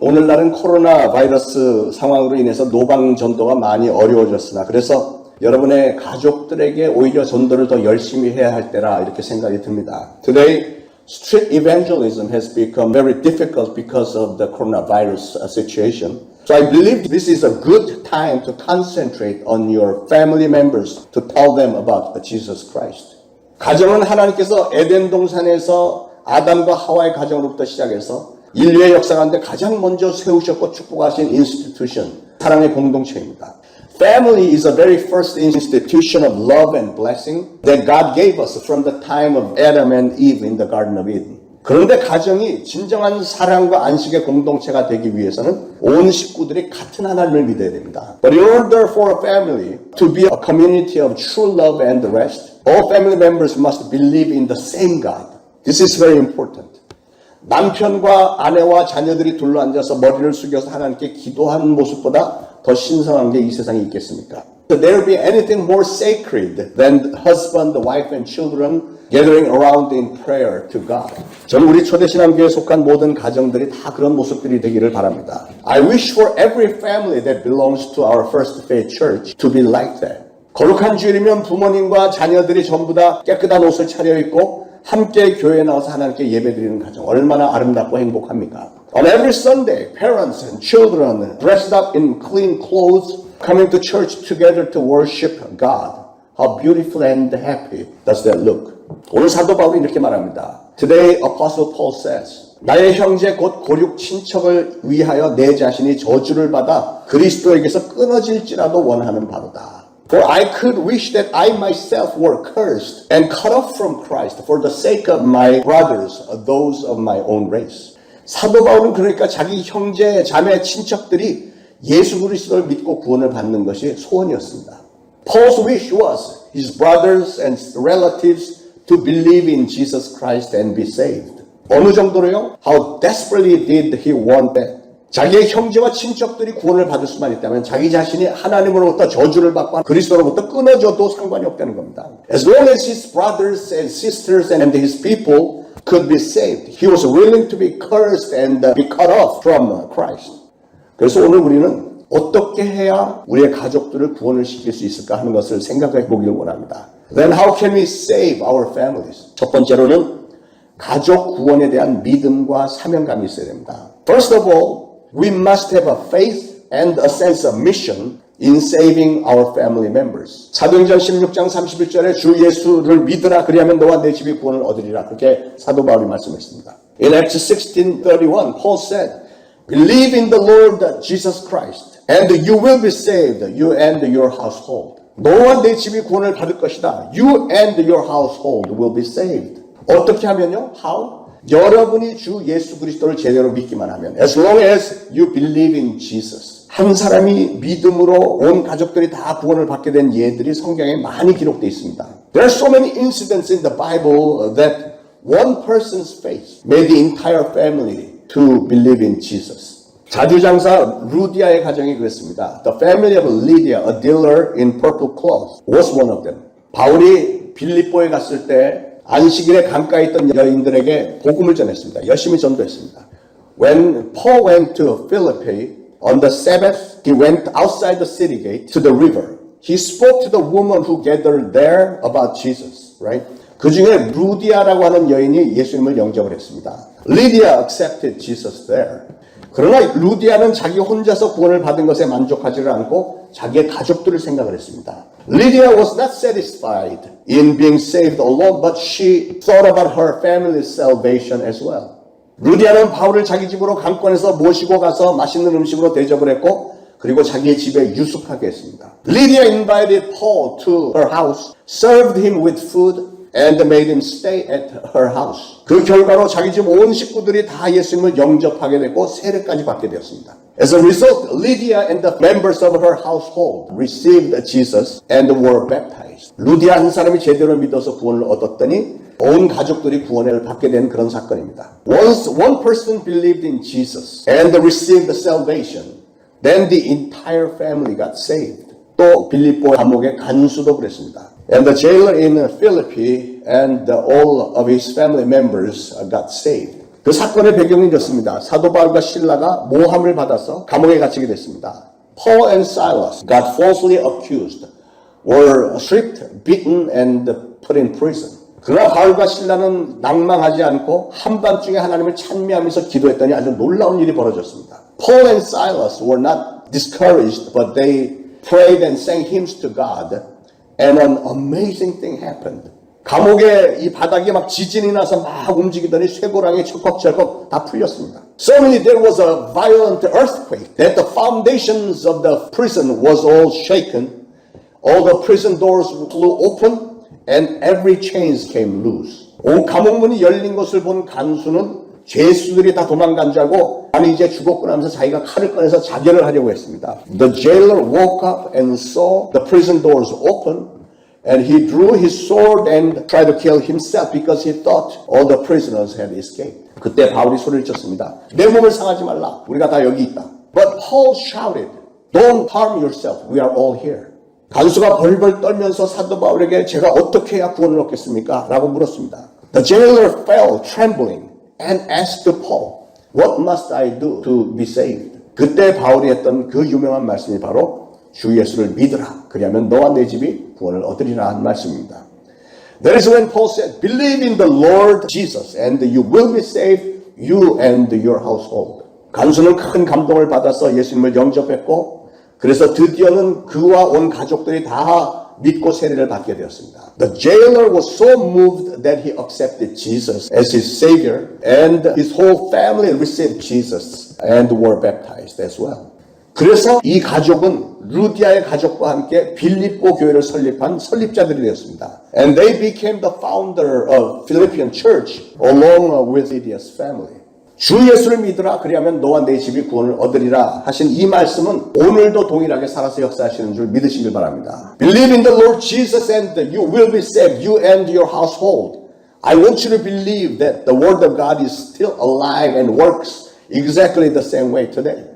오늘날은 코로나 바이러스 상황으로 인해서 노방 전도가 많이 어려워졌으나 그래서 여러분의 가족들에게 오히려 전도를 더 열심히 해야 할 때라 이렇게 생각이 듭니다. Today, street evangelism has become very difficult because of the coronavirus situation. So I believe this is a good time to concentrate on your family members to tell them about Jesus Christ. 가정은 하나님께서 에덴 동산에서 아담과 하와의 가정으로부터 시작해서 인류의 역사 가운데 가장 먼저 세우셨고 축복하신 institution, 사랑의 공동체입니다. Family is the very first institution of love and blessing that God gave us from the time of Adam and Eve in the Garden of Eden. 그런데 가정이 진정한 사랑과 안식의 공동체가 되기 위해서는 온 식구들이 같은 하나님을 믿어야 됩니다. But in order for a family to be a community of true love and rest, all family members must believe in the same God. This is very important. 남편과 아내와 자녀들이 둘러앉아서 머리를 숙여서 하나님께 기도하는 모습보다 더 신성한 게 이 세상에 있겠습니까? Could there be anything more sacred than husband, wife, and children gathering around in prayer to God? 저는 우리 초대신앙교회에 속한 모든 가정들이 다 그런 모습들이 되기를 바랍니다. I wish for every family that belongs to our First Faith Church to be like that. 거룩한 주일이면 부모님과 자녀들이 전부 다 깨끗한 옷을 차려입고 함께 교회에 나와서 하나님께 예배드리는 가정 얼마나 아름답고 행복합니까? On every Sunday, parents and children dressed up in clean clothes coming to church together to worship God. How beautiful and happy does that look? 오늘 사도 바울이 이렇게 말합니다. Today, Apostle Paul says, 나의 형제 곧 고륙 친척을 위하여 내 자신이 저주를 받아 그리스도에게서 끊어질지라도 원하는 바로다. For I could wish that I myself were cursed and cut off from Christ for the sake of my brothers, those of my own race. 사도 바울은 그러니까 자기 형제, 자매, 친척들이 예수 그리스도를 믿고 구원을 받는 것이 소원이었습니다. Paul's wish was his brothers and relatives to believe in Jesus Christ and be saved. 어느 정도로요? How desperately did he want that? 자기의 형제와 친척들이 구원을 받을 수만 있다면 자기 자신이 하나님으로부터 저주를 받고 그리스도로부터 끊어져도 상관이 없다는 겁니다. As long as his brothers and sisters and his people could be saved, he was willing to be cursed and be cut off from Christ. 그래서 오늘 우리는 어떻게 해야 우리의 가족들을 구원을 시킬 수 있을까 하는 것을 생각해 보기를 원합니다. Then how can we save our families? 첫 번째로는 가족 구원에 대한 믿음과 사명감이 있어야 됩니다. First of all, we must have a faith and a sense of mission in saving our family members. 사도행전 16장 31절에 주 예수를 믿으라 그리하면 너와 내 집이 구원을 얻으리라. 그렇게 사도 바울이 말씀했습니다. In Acts 16:31, Paul said, Believe in the Lord Jesus Christ, and you will be saved, you and your household. 너와 내 집이 구원을 받을 것이다. You and your household will be saved. 어떻게 하면요? How? 여러분이 주 예수 그리스도를 제대로 믿기만 하면 as long as you believe in Jesus. 한 사람이 믿음으로 온 가족들이 다 구원을 받게 된 예들이 성경에 많이 기록되어 있습니다. There are so many incidents in the Bible that one person's faith made the entire family to believe in Jesus. 자주장사 루디아의 가정이 그랬습니다. The family of Lydia, a dealer in purple cloth, was one of them. 바울이 빌립보에 갔을 때 안식일에 강가에 있던 여인들에게 복음을 전했습니다. 열심히 전도했습니다. When Paul went to Philippi on the Sabbath, he went outside the city gate to the river. He spoke to the woman who gathered there about Jesus, right? 그 중에 루디아라고 하는 여인이 예수님을 영접을 했습니다. Lydia accepted Jesus there. 그러나 루디아는 자기 혼자서 구원을 받은 것에 만족하지를 않고 자기의 가족들을 생각을 했습니다. Lydia was not satisfied in being saved alone, but she thought about her family's salvation as well. 루디아는 바울을 자기 집으로 강권해서 모시고 가서 맛있는 음식으로 대접을 했고 그리고 자기의 집에 유숙하게 했습니다. Lydia invited Paul to her house, served him with food, and made him stay at her house. 그 결과로 자기 집 온 식구들이 다 예수님을 영접하게 됐고 세례까지 받게 되었습니다. As a result, Lydia and the members of her household received Jesus and were baptized. 루디아 한 사람이 제대로 믿어서 구원을 얻었더니 온 가족들이 구원을 받게 된 그런 사건입니다. Once one person believed in Jesus and received the salvation, then the entire family got saved. 또 빌립보 감옥의 간수도 그랬습니다. And the jailer in Philippi and all of his family members got saved. 그 사건의 배경이 이렇습니다. 사도 바울과 실라가 모함을 받아서 감옥에 갇히게 됐습니다. Paul and Silas got falsely accused, were stripped, beaten, and put in prison. 그러나 바울과 실라는 낭망하지 않고 한밤중에 하나님을 찬미하면서 기도했더니 아주 놀라운 일이 벌어졌습니다. Paul and Silas were not discouraged, but they prayed and sang hymns to God, and an amazing thing happened. 감옥에 이 바닥이 막 지진이 나서 막 움직이더니 쇠고랑이 철컥철컥 다 풀렸습니다. Suddenly there was a violent earthquake that the foundations of the prison was all shaken. All the prison doors flew open and every chains came loose. 온 감옥문이 열린 것을 본 간수는 죄수들이 다 도망간 줄 알고 아니 이제 죽었구나 하면서 자기가 칼을 꺼내서 자결을 하려고 했습니다. The jailer woke up and saw the prison doors open. And he drew his sword and tried to kill himself because he thought all the prisoners had escaped. 그때 바울이 소리를 쳤습니다. 내 몸을 상하지 말라. 우리가 다 여기 있다. But Paul shouted, Don't harm yourself. We are all here. 간수가 벌벌 떨면서 사도 바울에게 제가 어떻게 해야 구원을 얻겠습니까? 라고 물었습니다. The jailer fell trembling and asked Paul, What must I do to be saved? 그때 바울이 했던 그 유명한 말씀이 바로 주 예수를 믿으라. 그리하면 너와 내 집이 구원을 얻으리라 한 말씀입니다. That is when Paul said, Believe in the Lord Jesus and you will be saved, you and your household. 간수는 큰 감동을 받아서 예수님을 영접했고 그래서 드디어는 그와 온 가족들이 다 믿고 세례를 받게 되었습니다. The jailer was so moved that he accepted Jesus as his savior and his whole family received Jesus and were baptized as well. 그래서 이 가족은 루디아의 가족과 함께 빌립보 교회를 설립한 설립자들이 되었습니다. And they became the founder of Philippian church along with Lydia's family. 주 예수를 믿으라 그리하면 너와 내 집이 구원을 얻으리라 하신 이 말씀은 오늘도 동일하게 살아서 역사하시는 줄 믿으시길 바랍니다. Believe in the Lord Jesus and you will be saved, you and your household. I want you to believe that the word of God is still alive and works exactly the same way today.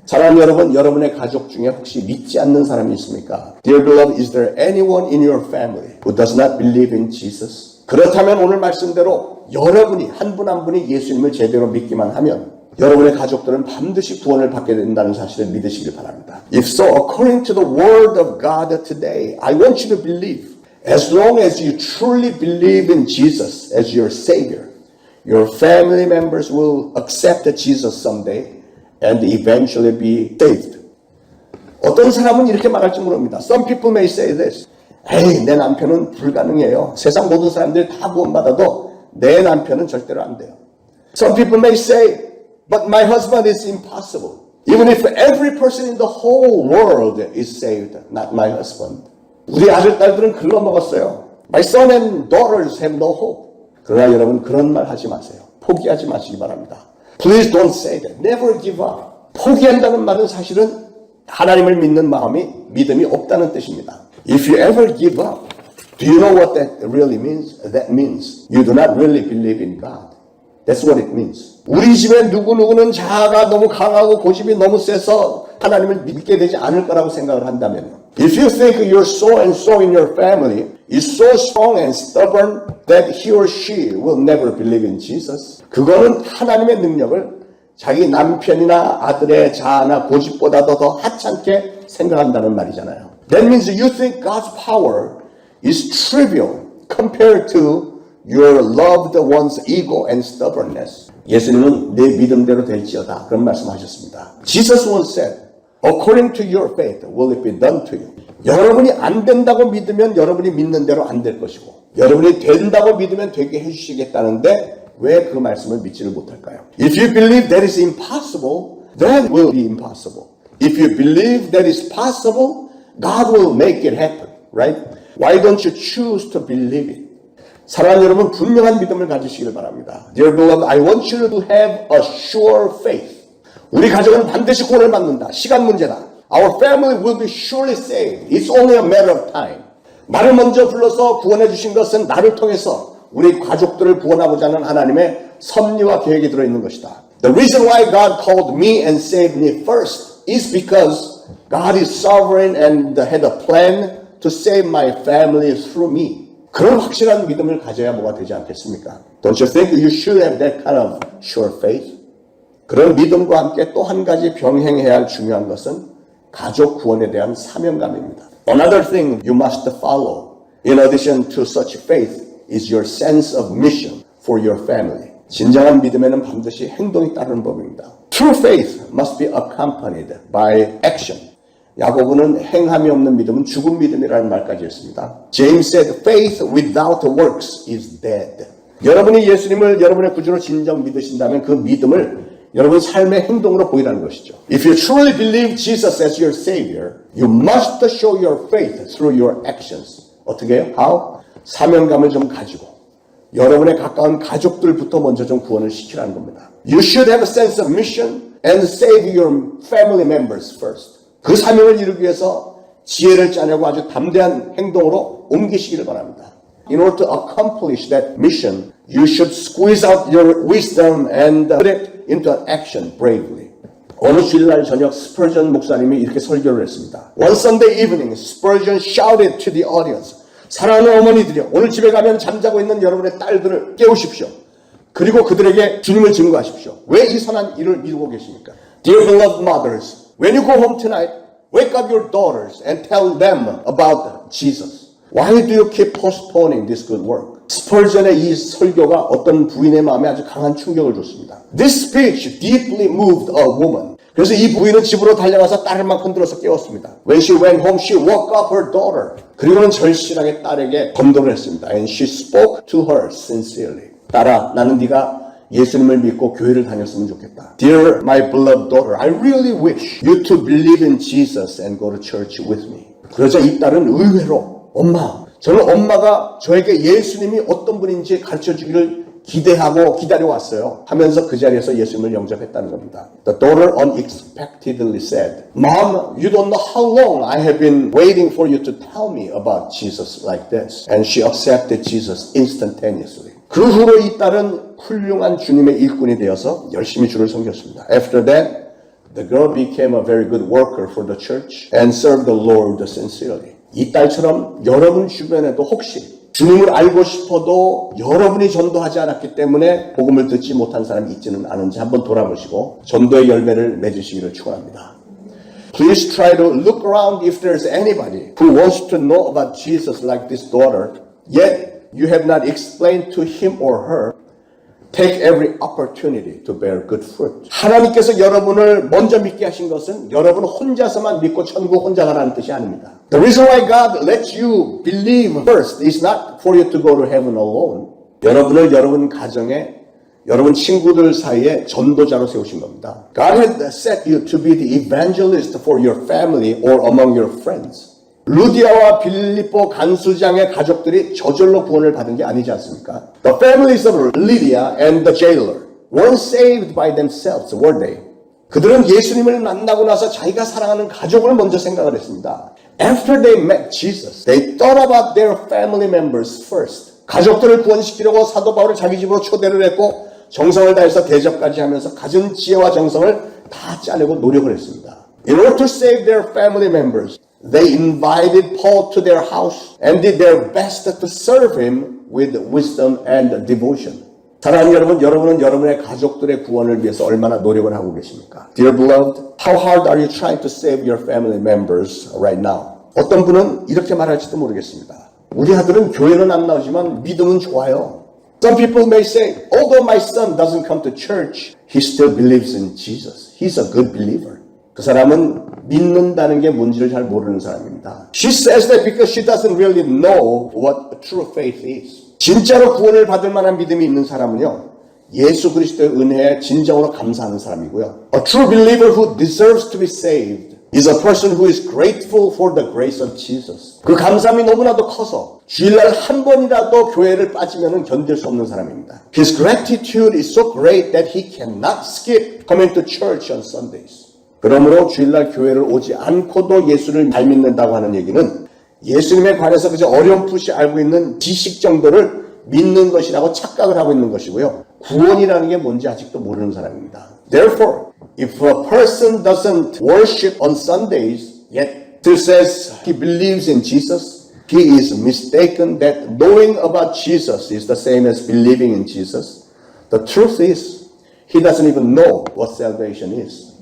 사랑하는 여러분, 여러분의 가족 중에 혹시 믿지 않는 사람이 있습니까? Dear beloved, is there anyone in your family who does not believe in Jesus? 그렇다면 오늘 말씀대로 여러분이 한 분 한 분이 예수님을 제대로 믿기만 하면 여러분의 가족들은 반드시 구원을 받게 된다는 사실을 믿으시길 바랍니다. If so, according to the word of God today, I want you to believe. As long as you truly believe in Jesus as your Savior, your family members will accept Jesus someday. And eventually be saved. 어떤 사람은 이렇게 말할지 모릅니다. Some people may say this. 에이, 내 남편은 불가능해요. 세상 모든 사람들이 다 구원받아도 내 남편은 절대로 안 돼요. Some people may say, but my husband is impossible. Even if every person in the whole world is saved, not my husband. 우리 아들, 딸들은 글러먹었어요. My son and daughters have no hope. 그러나 여러분 그런 말 하지 마세요. 포기하지 마시기 바랍니다. Please don't say that. Never give up. 포기한다는 말은 사실은 하나님을 믿는 마음이 믿음이 없다는 뜻입니다. If you ever give up, do you know what that really means? That means you do not really believe in God. That's what it means. 우리 집에 누구누구는 자아가 너무 강하고 고집이 너무 세서 하나님을 믿게 되지 않을 거라고 생각을 한다면 If you think your so and so in your family is so strong and stubborn that he or she will never believe in Jesus, 그거는 하나님의 능력을 자기 남편이나 아들의 자아나 고집보다도 더 하찮게 생각한다는 말이잖아요. That means you think God's power is trivial compared to your loved one's ego and stubbornness. 예수님은 내 믿음대로 될지어다 그런 말씀하셨습니다. Jesus once said, According to your faith will it be done to you. 여러분이 안 된다고 믿으면 여러분이 믿는 대로 안 될 것이고 여러분이 된다고 믿으면 되게 해주시겠다는데 왜 그 말씀을 믿지를 못할까요? If you believe that is impossible, then it will be impossible. If you believe that is possible, God will make it happen, right? Why don't you choose to believe it? 사랑하는 여러분, 분명한 믿음을 가지시길 바랍니다. Dear beloved, I want you to have a sure faith. 우리 가족은 반드시 구원을 받는다. 시간 문제다. Our family will be surely saved. It's only a matter of time. 나를 먼저 불러서 구원해 주신 것은 나를 통해서 우리 가족들을 구원하고자 하는 하나님의 섭리와 계획이 들어있는 것이다. The reason why God called me and saved me first is because God is sovereign and had a plan to save my family through me. 그런 확실한 믿음을 가져야 뭐가 되지 않겠습니까? Don't you think you should have that kind of sure faith? 그런 믿음과 함께 또 한 가지 병행해야 할 중요한 것은 가족 구원에 대한 사명감입니다. Another thing you must follow in addition to such faith is your sense of mission for your family. 진정한 믿음에는 반드시 행동이 따르는 법입니다. True faith must be accompanied by action. 야고보는 행함이 없는 믿음은 죽은 믿음이라는 말까지 했습니다. James said, faith without works is dead. 여러분이 예수님을 여러분의 구주로 진정 믿으신다면 그 믿음을 여러분 삶의 행동으로 보이라는 것이죠. If you truly believe Jesus as your Savior, you must show your faith through your actions. 어떻게 해요? How? 사명감을 좀 가지고 여러분의 가까운 가족들부터 먼저 좀 구원을 시키라는 겁니다. You should have a sense of mission and save your family members first. 그 사명을 이루기 위해서 지혜를 짜내고 아주 담대한 행동으로 옮기시기를 바랍니다. In order to accomplish that mission, you should squeeze out your wisdom and put it into action bravely. 어느 주일날 저녁 스퍼전 목사님이 이렇게 설교를 했습니다. One Sunday evening, Spurgeon shouted to the audience. 사랑하는 어머니들이여, 오늘 집에 가면 잠자고 있는 여러분의 딸들을 깨우십시오. 그리고 그들에게 주님을 증거하십시오. 왜 이 선한 일을 미루고 계십니까? Dear beloved mothers, when you go home tonight, wake up your daughters and tell them about Jesus. Why do you keep postponing this good work? 스펄전의 이 설교가 어떤 부인의 마음에 아주 강한 충격을 줬습니다. This speech deeply moved a woman. 그래서 이 부인은 집으로 달려가서 딸을 막 흔들어서 깨웠습니다. When she went home, she woke up her daughter. 그리고는 절실하게 딸에게 건도를 했습니다. And she spoke to her sincerely. 딸아, 나는 네가 예수님을 믿고 교회를 다녔으면 좋겠다. Dear my beloved daughter, I really wish you to believe in Jesus and go to church with me. 그러자 이 딸은 의외로 엄마, 저는 엄마가 저에게 예수님이 어떤 분인지 가르쳐주기를 기대하고 기다려왔어요 하면서 그 자리에서 예수님을 영접했다는 겁니다. The daughter unexpectedly said, Mom, you don't know how long I have been waiting for you to tell me about Jesus like this. And she accepted Jesus instantaneously. 그 후로 이 딸은 훌륭한 주님의 일꾼이 되어서 열심히 주를 섬겼습니다. After that, the girl became a very good worker for the church and served the Lord sincerely. 이 딸처럼 여러분 주변에도 혹시 주님을 알고 싶어도 여러분이 전도하지 않았기 때문에 복음을 듣지 못한 사람이 있지는 않은지 한번 돌아보시고 전도의 열매를 맺으시기를 축원합니다. Please try to look around if there's anybody who wants to know about Jesus like this daughter, yet you have not explained to him or her. Take every opportunity to bear good fruit. 하나님께서 여러분을 먼저 믿게 하신 것은 여러분 혼자서만 믿고 천국 혼자 가라는 뜻이 아닙니다. The reason why God lets you believe first is not for you to go to heaven alone. 여러분을 여러분 가정에, 여러분 친구들 사이에 전도자로 세우신 겁니다. God had set you to be the evangelist for your family or among your friends. 루디아와 빌립보 간수장의 가족들이 저절로 구원을 받은 게 아니지 않습니까? The families of Lydia and the jailer weren't saved by themselves, were they? 그들은 예수님을 만나고 나서 자기가 사랑하는 가족을 먼저 생각을 했습니다. After they met Jesus, they thought about their family members first. 가족들을 구원시키려고 사도 바울을 자기 집으로 초대를 했고 정성을 다해서 대접까지 하면서 가진 지혜와 정성을 다 짜내고 노력을 했습니다. In order to save their family members, they invited Paul to their house and did their best to serve him with wisdom and devotion. 사랑하는 여러분, 여러분은 여러분의 가족들의 구원을 위해서 얼마나 노력을 하고 계십니까? Dear beloved, how hard are you trying to save your family members right now? 어떤 분은 이렇게 말할지도 모르겠습니다. 우리 아들은 교회는 안 나오지만 믿음은 좋아요. Some people may say, although my son doesn't come to church, he still believes in Jesus. He's a good believer. 그 사람은 믿는다는 게 뭔지를 잘 모르는 사람입니다. She says that because she doesn't really know what true faith is. 진짜로 구원을 받을 만한 믿음이 있는 사람은요, 예수 그리스도의 은혜에 진정으로 감사하는 사람이고요. A true believer who deserves to be saved is a person who is grateful for the grace of Jesus. 그 감사함이 너무나도 커서 주일날 한 번이라도 교회를 빠지면 견딜 수 없는 사람입니다. His gratitude is so great that he cannot skip coming to church on Sundays. 그러므로 주일날 교회를 오지 않고도 예수를 잘 믿는다고 하는 얘기는 예수님에 관해서 그저 어렴풋이 알고 있는 지식 정도를 믿는 것이라고 착각을 하고 있는 것이고요. 구원이라는 게 뭔지 아직도 모르는 사람입니다. Therefore, if a person doesn't worship on Sundays, yet still says he believes in Jesus, he is mistaken that knowing about Jesus is the same as believing in Jesus. The truth is, he doesn't even know what salvation is.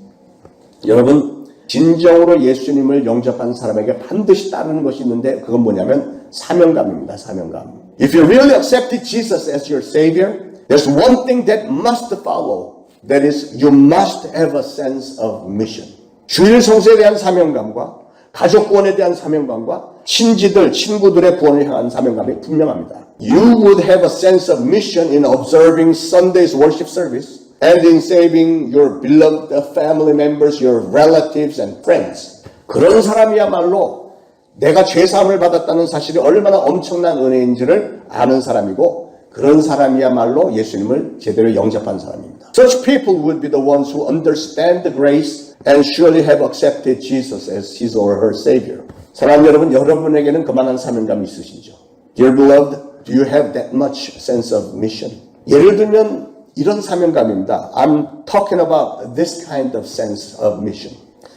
여러분, 진정으로 예수님을 영접한 사람에게 반드시 따르는 것이 있는데 그건 뭐냐면 사명감입니다. 사명감. If you really accepted Jesus as your Savior, there's one thing that must follow. That is, you must have a sense of mission. 주일 성수에 대한 사명감과 가족 구원에 대한 사명감과 친지들, 친구들의 구원을 향한 사명감이 분명합니다. You would have a sense of mission in observing Sunday's worship service and in saving your beloved family members, your relatives and friends. 그런 사람이야말로 내가 죄사함을 받았다는 사실이 얼마나 엄청난 은혜인지를 아는 사람이고 그런 사람이야말로 예수님을 제대로 영접한 사람입니다. Such people would be the ones who understand the grace and surely have accepted Jesus as his or her Savior. 사랑하는 여러분, 여러분에게는 그만한 사명감이 있으시죠? Dear beloved, do you have that much sense of mission? 예를 들면 이런 사명감입니다. I'm talking about this kind of sense of mission.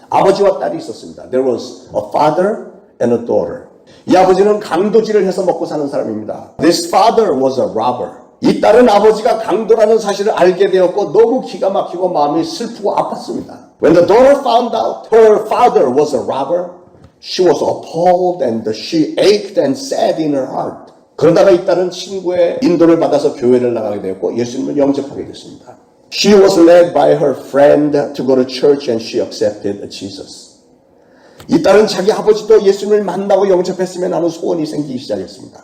아버지와 딸이 있었습니다. There was a father and a daughter. 이 아버지는 강도질을 해서 먹고 사는 사람입니다. This father was a robber. 이 딸은 아버지가 강도라는 사실을 알게 되었고 너무 기가 막히고 마음이 슬프고 아팠습니다. When the daughter found out her father was a robber, she was appalled and she ached and sad in her heart. 그러다가 이 딸은 친구의 인도를 받아서 교회를 나가게 되었고 예수님을 영접하게 됐습니다. She was led by her friend to go to church and she accepted Jesus. 이 딸은 자기 아버지도 예수님을 만나고 영접했으면 하는 소원이 생기기 시작했습니다.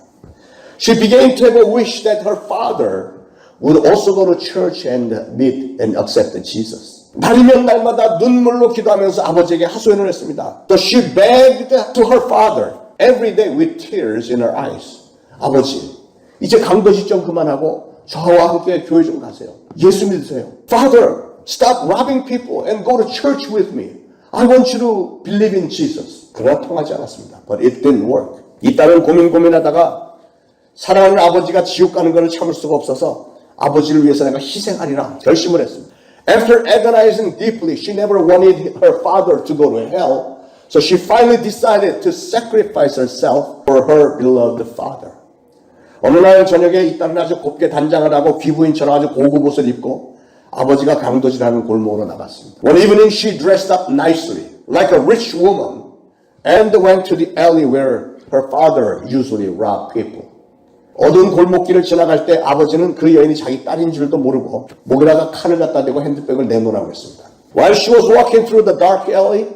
She began to have a wish that her father would also go to church and meet and accept Jesus. 날이면 날마다 눈물로 기도하면서 아버지에게 하소연을 했습니다. So she begged to her father every day with tears in her eyes. 아버지, 이제 강도질 좀 그만하고 저와 함께 교회 좀 가세요. 예수 믿으세요. Father, stop robbing people and go to church with me. I want you to believe in Jesus. 그러나 통하지 않았습니다. But it didn't work. 이 딸은 고민하다가 사랑하는 아버지가 지옥 가는 것을 참을 수가 없어서 아버지를 위해서 내가 희생하리라 결심을 했습니다. After agonizing deeply, she never wanted her father to go to hell. So she finally decided to sacrifice herself for her beloved father. 어느 날 저녁에 이 딸은 아주 곱게 단장을 하고 귀부인처럼 아주 고급 옷을 입고 아버지가 강도질하는 골목으로 나갔습니다. One evening she dressed up nicely, like a rich woman, and went to the alley where her father usually robbed people. 어두운 골목길을 지나갈 때 아버지는 그 여인이 자기 딸인 줄도 모르고 목에다가 칼을 갖다 대고 핸드백을 내놓으라고 했습니다. While she was walking through the dark alley,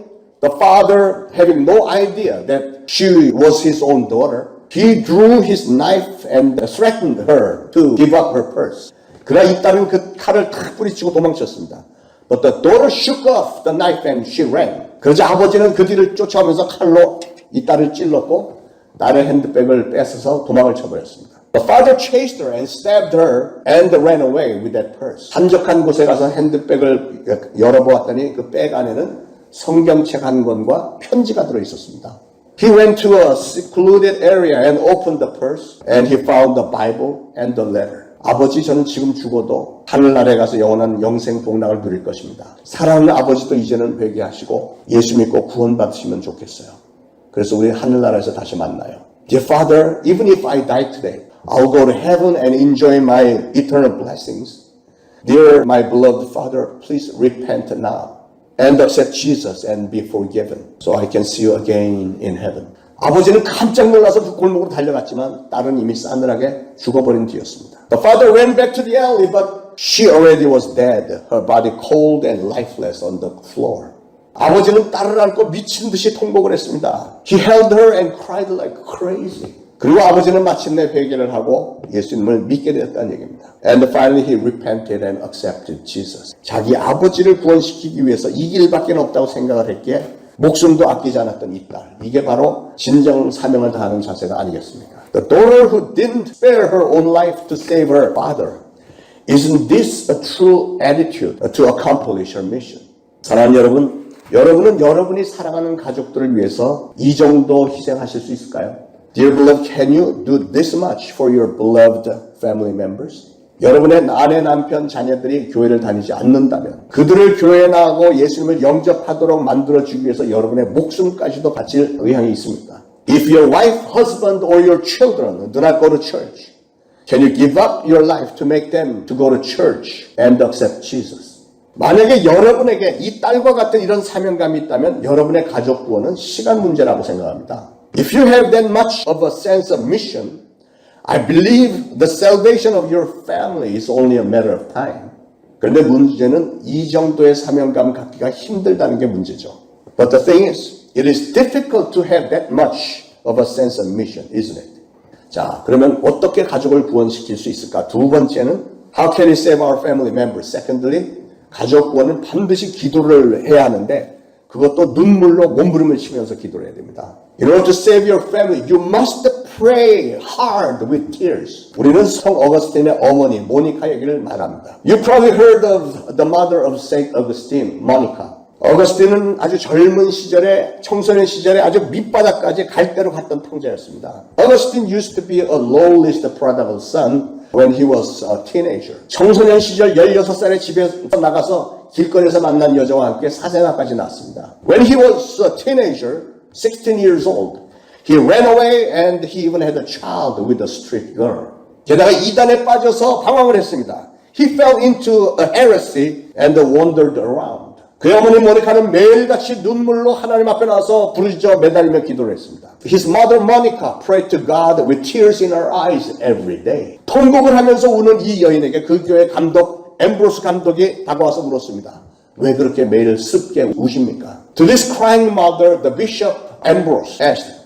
the father, having no idea that she was his own daughter, he drew his knife and threatened her to give up her purse. 그러나 이 딸은 그 칼을 탁 뿌리치고 도망쳤습니다. But the daughter shook off the knife and she ran. 그러자 아버지는 그 뒤를 쫓아오면서 칼로 이 딸을 찔렀고 딸의 핸드백을 뺏어서 도망을 쳐버렸습니다. The father chased her and stabbed her and ran away with that purse. 한적한 곳에 가서 핸드백을 열어보았더니 그 백 안에는 성경책 한 권과 편지가 들어있었습니다. He went to a secluded area and opened the purse and he found the Bible and the letter. 아버지, 저는 지금 죽어도 하늘나라에 가서 영원한 영생 복락을 누릴 것입니다. 사랑하는 아버지도 이제는 회개하시고 예수 믿고 구원받으시면 좋겠어요. 그래서 우리 하늘나라에서 다시 만나요. Dear Father, even if I die today, I'll go to heaven and enjoy my eternal blessings. Dear my beloved Father, please repent now and accept Jesus and be forgiven so I can see you again in heaven. 아버지는 깜짝 놀라서 그 골목으로 달려갔지만 딸은 이미 싸늘하게 죽어버린 뒤였습니다. The father ran back to the alley, but she already was dead, her body cold and lifeless on the floor. 아버지는 딸을 안고 미친 듯이 통곡을 했습니다. He held her and cried like crazy. 그리고 아버지는 마침내 회개를 하고 예수님을 믿게 되었다는 얘기입니다. And finally he repented and accepted Jesus. 자기 아버지를 구원시키기 위해서 이 길밖에 없다고 생각을 했기에 목숨도 아끼지 않았던 이 딸. 이게 바로 진정 사명을 다하는 자세가 아니겠습니까? The daughter who didn't spare her own life to save her father. Isn't this a true attitude to accomplish her mission? 사랑하는 여러분, 여러분은 여러분이 사랑하는 가족들을 위해서 이 정도 희생하실 수 있을까요? Dear beloved, can you do this much for your beloved family members? 여러분의 아내, 남편, 자녀들이 교회를 다니지 않는다면 그들을 교회에 나가고 예수님을 영접하도록 만들어주기 위해서 여러분의 목숨까지도 바칠 의향이 있습니다. If your wife, husband, or your children do not go to church, can you give up your life to make them to go to church and accept Jesus? 만약에 여러분에게 이 딸과 같은 이런 사명감이 있다면 여러분의 가족 구원은 시간 문제라고 생각합니다. If you have that much of a sense of mission, I believe the salvation of your family is only a matter of time. 그런데 문제는 이 정도의 사명감 갖기가 힘들다는 게 문제죠. But the thing is, it is difficult to have that much of a sense of mission, isn't it? 자, 그러면 어떻게 가족을 구원시킬 수 있을까? 두 번째는 How can we save our family members? Secondly, 가족 구원은 반드시 기도를 해야 하는데 그것도 눈물로 몸부림을 치면서 기도를 해야 됩니다. In order to save your family, you must pray hard with tears. 우리는 성 어거스틴의 어머니 모니카 얘기를 말합니다. You probably heard of the mother of Saint Augustine, Monica. 어거스틴은 아주 젊은 시절에 청소년 시절에 아주 밑바닥까지 갈 대로 갔던 탕자였습니다. Augustine used to be a lowest prodigal son when he was a teenager. 청소년 시절 16살에 집에서 나가서 길거리에서 만난 여자와 함께 사생아까지 낳았습니다. When he was a teenager, 16 years old, he ran away and he even had a child with a street girl. 게다가 이단에 빠져서 방황을 했습니다. He fell into a heresy and wandered around. 그의 어머니 모니카는 매일같이 눈물로 하나님 앞에 나와서 부르짖어 매달리며 기도를 했습니다. His mother Monica prayed to God with tears in her eyes every day. 통곡을 하면서 우는 이 여인에게 그 교회 감독 엠브로스 감독이 다가와서 물었습니다. 왜 그렇게 매일 습게 우십니까? To this crying mother, the bishop Ambrose asked,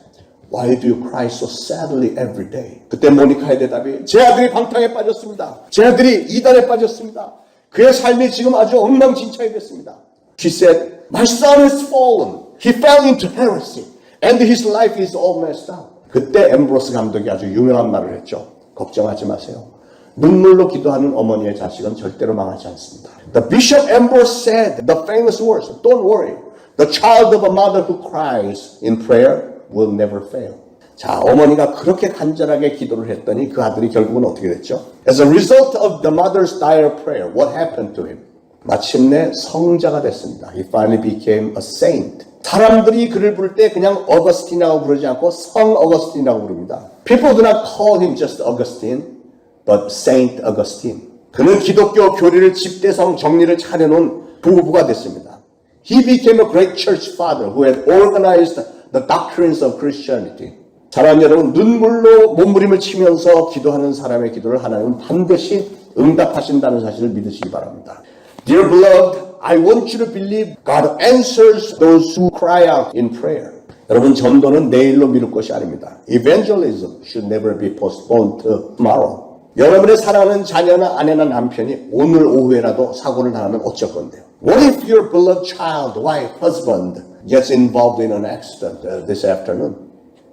Why do you cry so sadly every day? 그때 모니카의 대답이 제 아들이 방탕에 빠졌습니다. 제 아들이 이단에 빠졌습니다. 그의 삶이 지금 아주 엉망진창이 됐습니다. She said, My son has fallen. He fell into heresy. And his life is all messed up. 그때 엠브로스 감독이 아주 유명한 말을 했죠. 걱정하지 마세요. 눈물로 기도하는 어머니의 자식은 절대로 망하지 않습니다. The Bishop Ambrose said the famous words, Don't worry. The child of a mother who cries in prayer will never fail. 자, 어머니가 그렇게 간절하게 기도를 했더니 그 아들이 결국은 어떻게 됐죠? As a result of the mother's dire prayer, what happened to him? 마침내 성자가 됐습니다. He finally became a saint. 사람들이 그를 부를 때 그냥 어거스틴이라고 부르지 않고 성 어거스틴이라고 부릅니다. People do not call him just Augustine, but Saint Augustine. 그는 기독교 교리를 집대성 정리를 차려놓은 부부가 됐습니다. He became a great church father who had organized the doctrines of Christianity. 사랑하는 여러분, 눈물로 몸부림을 치면서 기도하는 사람의 기도를 하나님은 반드시 응답하신다는 사실을 믿으시기 바랍니다. Dear beloved, I want you to believe God answers those who cry out in prayer. 여러분, 전도는 내일로 미룰 것이 아닙니다. Evangelism should never be postponed to tomorrow. 여러분의 사랑하는 자녀나 아내나 남편이 오늘 오후에라도 사고를 당하면 어쩔 건데요? What if your beloved child, wife, husband gets involved in an accident this afternoon?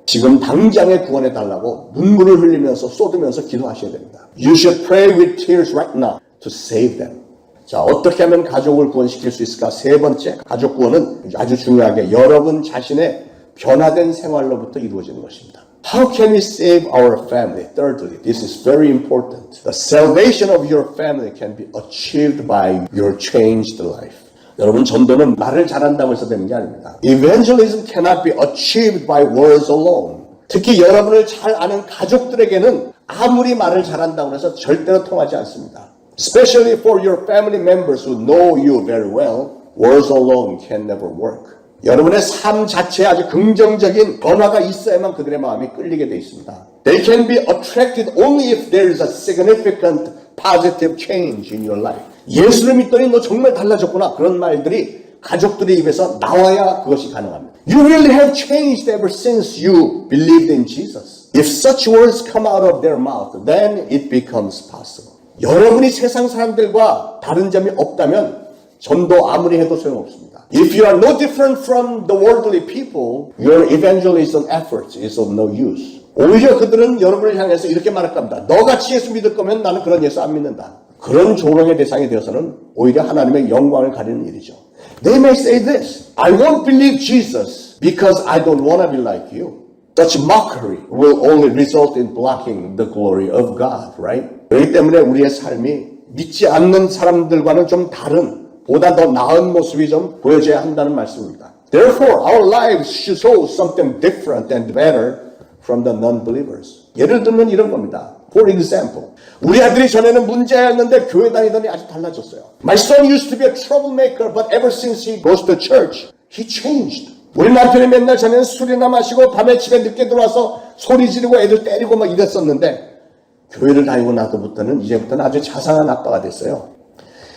지금 당장에 구원해 달라고 눈물을 흘리면서 쏟으면서 기도하셔야 됩니다. You should pray with tears right now to save them. 자, 어떻게 하면 가족을 구원시킬 수 있을까? 세 번째, 가족 구원은 아주 중요하게 여러분 자신의 변화된 생활로부터 이루어지는 것입니다. How can we save our family? Thirdly, this is very important. The salvation of your family can be achieved by your changed life. 여러분, 전도는 말을 잘한다고 해서 되는 게 아닙니다. Evangelism cannot be achieved by words alone. 특히 여러분을 잘 아는 가족들에게는 아무리 말을 잘한다고 해서 절대로 통하지 않습니다. Especially for your family members who know you very well, words alone can never work. 여러분의 삶 자체에 아주 긍정적인 변화가 있어야만 그들의 마음이 끌리게 돼 있습니다. They can be attracted only if there is a significant positive change in your life. 예수를 믿더니 너 정말 달라졌구나. 그런 말들이 가족들의 입에서 나와야 그것이 가능합니다. You really have changed ever since you believed in Jesus. If such words come out of their mouth, then it becomes possible. 여러분이 세상 사람들과 다른 점이 없다면 전도 아무리 해도 소용없습니다. If you are no different from the worldly people, your evangelism effort is of no use. 오히려 그들은 여러분을 향해서 이렇게 말할 겁니다. 너같이 예수 믿을 거면 나는 그런 예수 안 믿는다. 그런 조롱의 대상이 되어서는 오히려 하나님의 영광을 가리는 일이죠. They may say this, I won't believe Jesus because I don't want to be like you. Such mockery will only result in blocking the glory of God, right? 그렇기 때문에 우리의 삶이 믿지 않는 사람들과는 좀 다른, 보다 더 나은 모습이 좀 보여져야 한다는 말씀입니다. Therefore, our lives should show something different and better from the non-believers. 예를 들면 이런 겁니다. For example, 우리 아들이 전에는 문제였는데 교회 다니더니 아주 달라졌어요. My son used to be a troublemaker, but ever since he goes to church, he changed. 우리 남편이 맨날 전에는 술이나 마시고 밤에 집에 늦게 들어와서 소리 지르고 애들 때리고 막 이랬었는데 교회를 다니고 나서부터는 이제부터는 아주 자상한 아빠가 됐어요.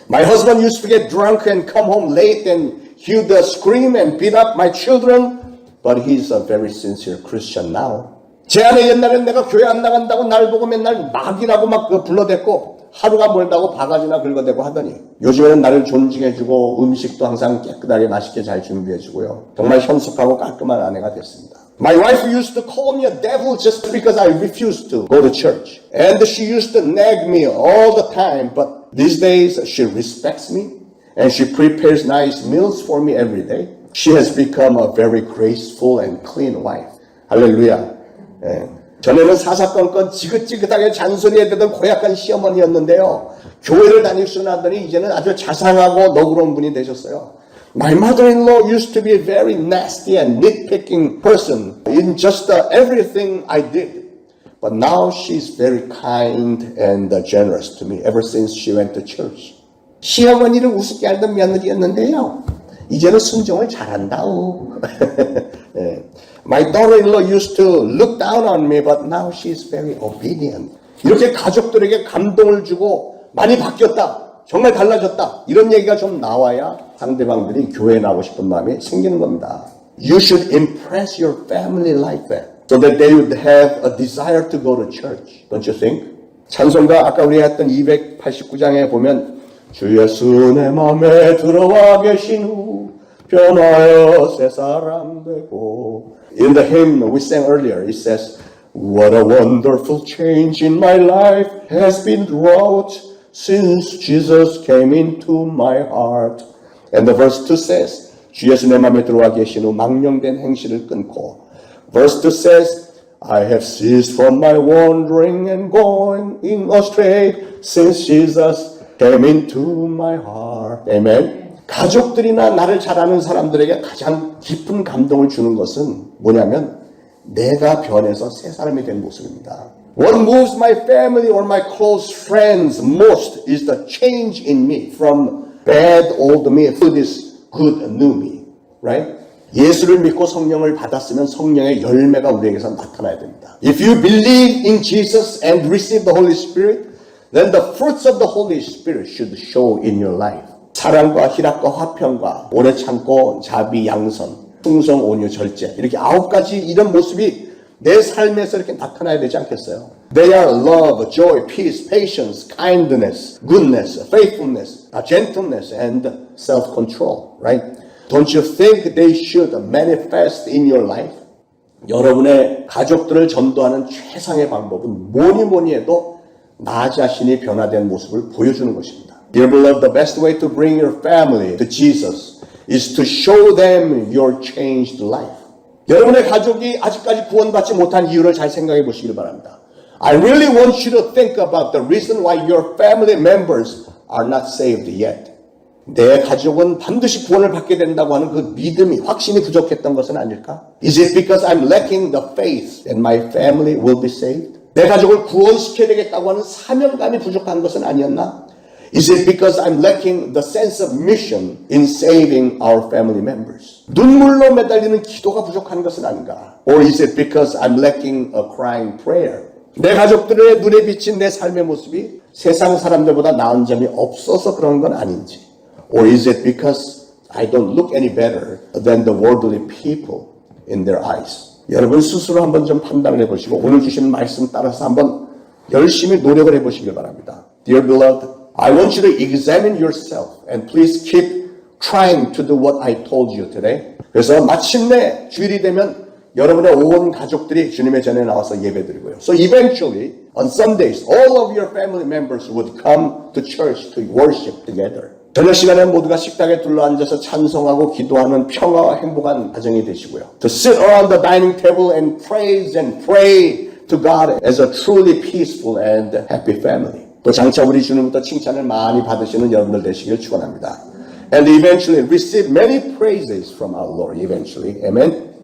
My husband used to get drunk and come home late and he would scream and beat up my children, but he's a very sincere Christian now. 제 아내 옛날엔 내가 교회 안 나간다고 날 보고 맨날 막이라고 막 불러댔고 하루가 멀다고 바가지나 긁어대고 하더니 요즘에는 나를 존중해주고 음식도 항상 깨끗하게 맛있게 잘 준비해주고요. 정말 현숙하고 깔끔한 아내가 됐습니다. My wife used to call me a devil just because I refused to go to church. And she used to nag me all the time, but these days she respects me and she prepares nice meals for me every day. She has become a very graceful and clean wife. 할렐루야. 예. 전에는 사사건건 지긋지긋하게 잔소리해대던 고약한 시어머니였는데요. 교회를 다닐 수 나더니 이제는 아주 자상하고 너그러운 분이 되셨어요. My mother-in-law used to be a very nasty and nitpicking person in just everything I did. But now she's very kind and generous to me ever since she went to church. 시어머니를 우습게 알던 며느리였는데요. 이제는 순종을 잘한다오. 예. My daughter-in-law used to look down on me, but now she's very obedient. 이렇게 가족들에게 감동을 주고 많이 바뀌었다. 정말 달라졌다. 이런 얘기가 좀 나와야 상대방들이 교회에 나오고 싶은 마음이 생기는 겁니다. You should impress your family like that, so that they would have a desire to go to church. Don't you think? 찬송가 아까 우리가 했던 289장에 보면 주 예수 내 맘에 들어와 계신 후 변하여 새 사람 되고. In the hymn we sang earlier, it says, What a wonderful change in my life has been wrought since Jesus came into my heart. And the verse 2 says, 주 예수 내 맘에 들어와 계신 후 망령된 행실을 끊고. Verse 2 says, I have ceased from my wandering and going astray since Jesus came into my heart. Amen. 가족들이나 나를 잘 아는 사람들에게 가장 깊은 감동을 주는 것은 뭐냐면 내가 변해서 새 사람이 된 모습입니다. What moves my family or my close friends most is the change in me from bad old me to this good new me. Right? 예수를 믿고 성령을 받았으면 성령의 열매가 우리에게서 나타나야 됩니다. If you believe in Jesus and receive the Holy Spirit, then the fruits of the Holy Spirit should show in your life. 사랑과 희락과 화평과 오래 참고 자비 양선, 충성 온유 절제 이렇게 9가지 이런 모습이 내 삶에서 이렇게 나타나야 되지 않겠어요? They are love, joy, peace, patience, kindness, goodness, faithfulness, gentleness, and self-control. Right? Don't you think they should manifest in your life? 여러분의 가족들을 전도하는 최상의 방법은 뭐니 해도 나 자신이 변화된 모습을 보여주는 것입니다. Dear beloved, the best way to bring your family to Jesus is to show them your changed life. 여러분의 가족이 아직까지 구원받지 못한 이유를 잘 생각해 보시길 바랍니다. I really want you to think about the reason why your family members are not saved yet. 내 가족은 반드시 구원을 받게 된다고 하는 그 믿음이, 확신이 부족했던 것은 아닐까? Is it because I'm lacking the faith that my family will be saved? 내 가족을 구원시켜야 되겠다고 하는 사명감이 부족한 것은 아니었나? Is it because I'm lacking the sense of mission in saving our family members? 눈물로 매달리는 기도가 부족한 것은 아닌가? Or is it because I'm lacking a crying prayer? 내 가족들의 눈에 비친 내 삶의 모습이 세상 사람들보다 나은 점이 없어서 그런 건 아닌지? Or is it because I don't look any better than the worldly people in their eyes? 여러분 스스로 한번 좀 판단을 해보시고 오늘 주신 말씀 따라서 한번 열심히 노력을 해보시길 바랍니다. Dear beloved, I want you to examine yourself and please keep trying to do what I told you today. 그래서 마침내 주일이 되면 여러분의 온 가족들이 주님의 전에 나와서 예배드리고요. So eventually on Sundays all of your family members would come to church to worship together. 저녁 시간에 모두가 식탁에 둘러앉아서 찬송하고 기도하는 평화와 행복한 가정이 되시고요. To sit around the dining table and praise and pray to God as a truly peaceful and happy family. 또 장차 우리 주님부터 칭찬을 많이 받으시는 여러분들 되시길 축원합니다. and eventually receive many praises from our Lord eventually. Amen.